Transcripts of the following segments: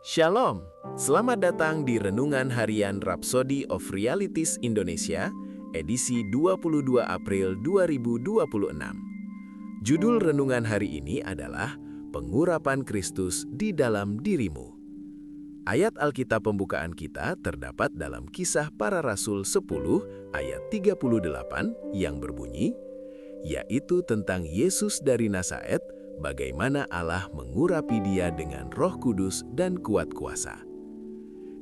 Shalom, selamat datang di Renungan Harian Rhapsody of Realities Indonesia, edisi 22 April 2026. Judul renungan hari ini adalah Pengurapan Kristus di dalam dirimu. Ayat Alkitab pembukaan kita terdapat dalam Kisah Para Rasul 10 ayat 38 yang berbunyi, yaitu tentang Yesus dari Nazaret, bagaimana Allah mengurapi dia dengan Roh Kudus dan kuat kuasa.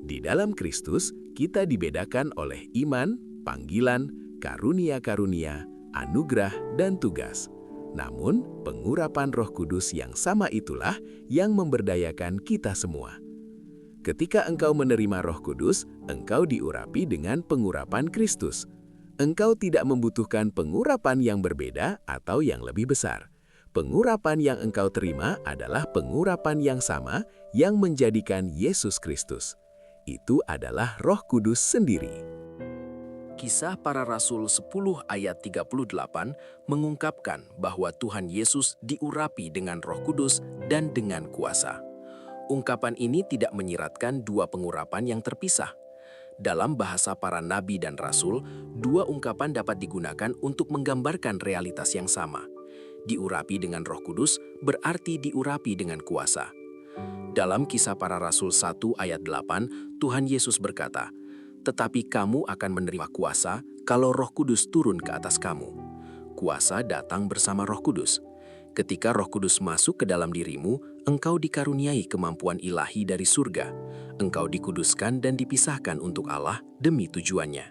Di dalam Kristus, kita dibedakan oleh iman, panggilan, karunia-karunia, anugerah, dan tugas. Namun, pengurapan Roh Kudus yang sama itulah yang memberdayakan kita semua. Ketika engkau menerima Roh Kudus, engkau diurapi dengan pengurapan Kristus. Engkau tidak membutuhkan pengurapan yang berbeda atau yang lebih besar. Pengurapan yang engkau terima adalah pengurapan yang sama yang menjadikan Yesus Kristus. Itu adalah Roh Kudus sendiri. Kisah Para Rasul 10 ayat 38 mengungkapkan bahwa Tuhan Yesus diurapi dengan Roh Kudus dan dengan kuasa. Ungkapan ini tidak menyiratkan dua pengurapan yang terpisah. Dalam bahasa para nabi dan rasul, dua ungkapan dapat digunakan untuk menggambarkan realitas yang sama. Diurapi dengan Roh Kudus berarti diurapi dengan kuasa. Dalam Kisah Para Rasul 1 ayat 8, Tuhan Yesus berkata, "Tetapi kamu akan menerima kuasa kalau Roh Kudus turun ke atas kamu." Kuasa datang bersama Roh Kudus. Ketika Roh Kudus masuk ke dalam dirimu, engkau dikaruniai kemampuan ilahi dari surga. Engkau dikuduskan dan dipisahkan untuk Allah demi tujuannya.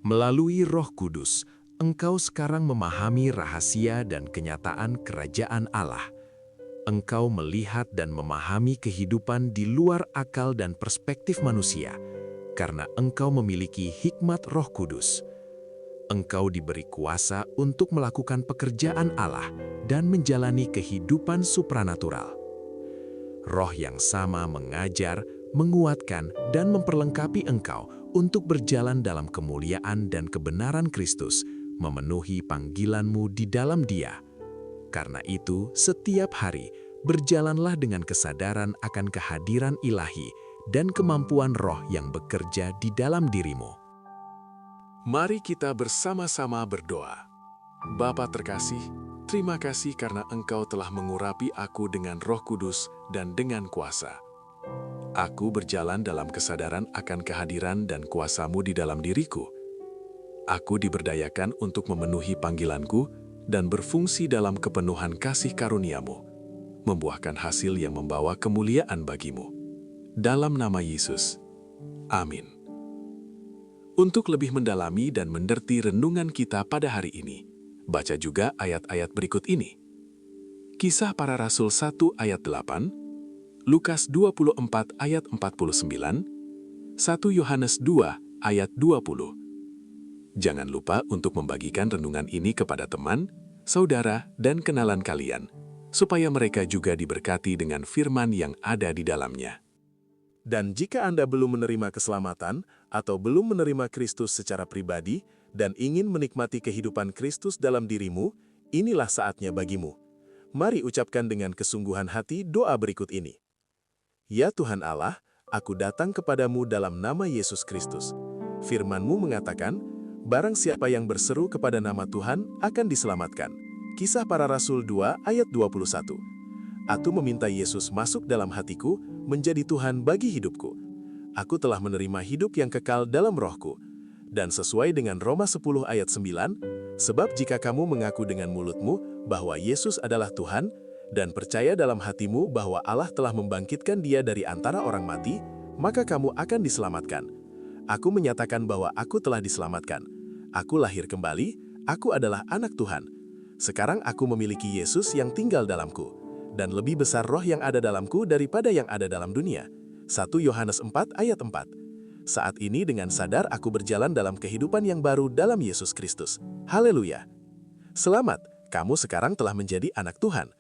Melalui Roh Kudus, engkau sekarang memahami rahasia dan kenyataan kerajaan Allah. Engkau melihat dan memahami kehidupan di luar akal dan perspektif manusia, karena engkau memiliki hikmat Roh Kudus. Engkau diberi kuasa untuk melakukan pekerjaan Allah dan menjalani kehidupan supranatural. Roh yang sama mengajar, menguatkan, dan memperlengkapi engkau untuk berjalan dalam kemuliaan dan kebenaran Kristus, memenuhi panggilanmu di dalam Dia. Karena itu, setiap hari, berjalanlah dengan kesadaran akan kehadiran ilahi dan kemampuan Roh yang bekerja di dalam dirimu. Mari kita bersama-sama berdoa. Bapa terkasih, terima kasih karena Engkau telah mengurapi aku dengan Roh Kudus dan dengan kuasa. Aku berjalan dalam kesadaran akan kehadiran dan kuasa-Mu di dalam diriku. Aku diberdayakan untuk memenuhi panggilanku dan berfungsi dalam kepenuhan kasih karunia-Mu, membuahkan hasil yang membawa kemuliaan bagi-Mu. Dalam nama Yesus, amin. Untuk lebih mendalami dan mengerti renungan kita pada hari ini, baca juga ayat-ayat berikut ini. Kisah Para Rasul 1 ayat 8, Lukas 24 ayat 49, 1 Yohanes 2 ayat 20. Jangan lupa untuk membagikan renungan ini kepada teman, saudara, dan kenalan kalian, supaya mereka juga diberkati dengan firman yang ada di dalamnya. Dan jika Anda belum menerima keselamatan atau belum menerima Kristus secara pribadi dan ingin menikmati kehidupan Kristus dalam dirimu, inilah saatnya bagimu. Mari ucapkan dengan kesungguhan hati doa berikut ini. Ya Tuhan Allah, aku datang kepadamu dalam nama Yesus Kristus. Firman-Mu mengatakan, barang siapa yang berseru kepada nama Tuhan akan diselamatkan. Kisah Para Rasul 2 ayat 21. Aku meminta Yesus masuk dalam hatiku, menjadi Tuhan bagi hidupku. Aku telah menerima hidup yang kekal dalam Roh-Ku. Dan sesuai dengan Roma 10 ayat 9, sebab jika kamu mengaku dengan mulutmu bahwa Yesus adalah Tuhan, dan percaya dalam hatimu bahwa Allah telah membangkitkan Dia dari antara orang mati, maka kamu akan diselamatkan. Aku menyatakan bahwa aku telah diselamatkan. Aku lahir kembali, aku adalah anak Tuhan. Sekarang aku memiliki Yesus yang tinggal dalamku, dan lebih besar Roh yang ada dalamku daripada yang ada dalam dunia. 1 Yohanes 4 ayat 4. Saat ini dengan sadar aku berjalan dalam kehidupan yang baru dalam Yesus Kristus. Haleluya! Selamat, kamu sekarang telah menjadi anak Tuhan.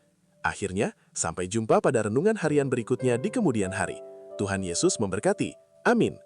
Akhirnya, sampai jumpa pada renungan harian berikutnya di kemudian hari. Tuhan Yesus memberkati. Amin.